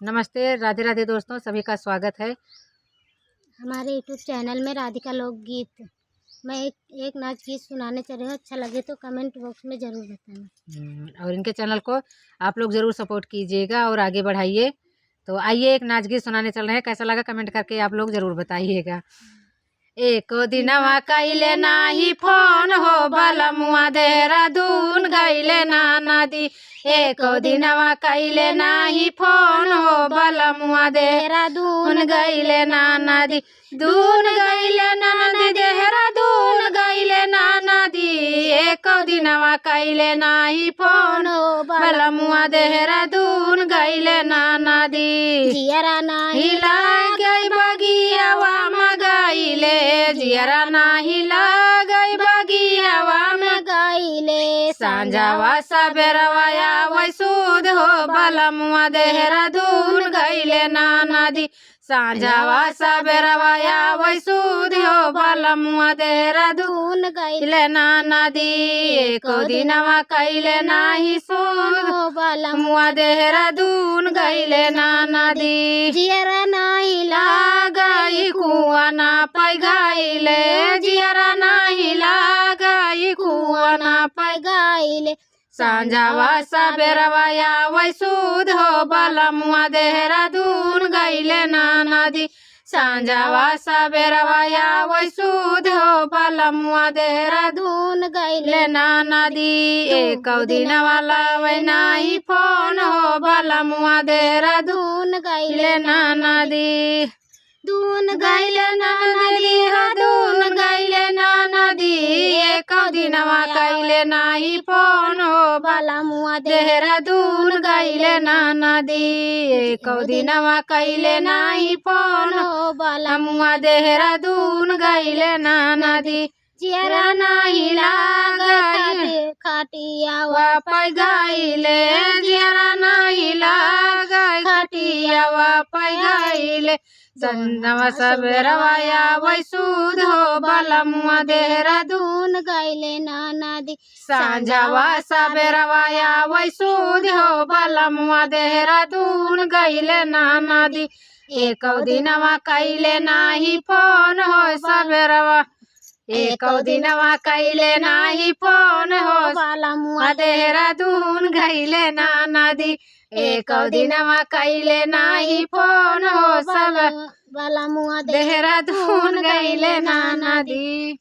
नमस्ते, राधे राधे दोस्तों, सभी का स्वागत है हमारे यूट्यूब चैनल में राधिका लोकगीत। मैं एक नाच गीत सुनाने चल रही हूँ। अच्छा लगे तो कमेंट बॉक्स में ज़रूर बताना। और इनके चैनल को आप लोग ज़रूर सपोर्ट कीजिएगा और आगे बढ़ाइए। तो आइए एक नाच गीत सुनाने चल रहे हैं, कैसा लगा कमेंट करके आप लोग ज़रूर बताइएगा। एको दिनवा कइले नाही फोन हो बलमुआ देहरादून गइले ना नदी। एको दिनवा कइले नाही फोन हो बलमुआ देहरादून गइले ना नदी। दून गइले ना नदी देहरादून गइले ना नदी। एको दिनवा कइले नाही फोन हो बलमुआ देहरादून गइले ना नदी। जियरा नाही गई बगियावा मगाइले जियरा नाही लगई बगियावा में गाइले सांझावा सबेरवा आवै सुध हो बलमुआ देहरादून गइले ना नदी। सांझावा सबेरवा आवै सुध हो बलमुआ देहरादून गइले ना नदी। एको दिनवा कइले नाही सुध हो बलमुआ देहरादून गइले ना नदी। जियरा नाही लागई कुआ ना पाई गाइले जियरा नाही लागई कुआ ना पाई गाइले सांझावा सबेरवा आवै सुध हो बलमुआ देहरादून गइले ना नदी। सांझावा सबेरवा आवै सुध हो बलमुआ देहरादून गइले ना नदी। एको दिनवा लावै नाही फोन हो बलमुआ देहरादून गइले ना नदी। दून गइले ना नदी दून गइले ना नदी। एको दिनवा कइले नाही फोन हो बलमुआ देहरादून गइले ना नदी। एको दिनवा कइले नाही फोन हो बलमुआ देहरादून गइले ना नदी। जियरा नाही लागई खटियावा पाई गाइले जियरा नाही लागई खटियावा पाई गाइले। संजवा सबेरवा आवै सुध हो बलमुआ देहरादून गइले ना नदी। सांझावा सबेरवा आवै सुध हो बलमुआ देहरादून गइले ना नदी। एको दिनवा कइले नाही फोन हो सबेरवा एको दिनवा कइले नाही फोन हो बलमुआ देहरादून गइले ना नदी। एको दिनवा कइले नाही फोन हो सब बलमुआ देहरादून गइले ना नदी।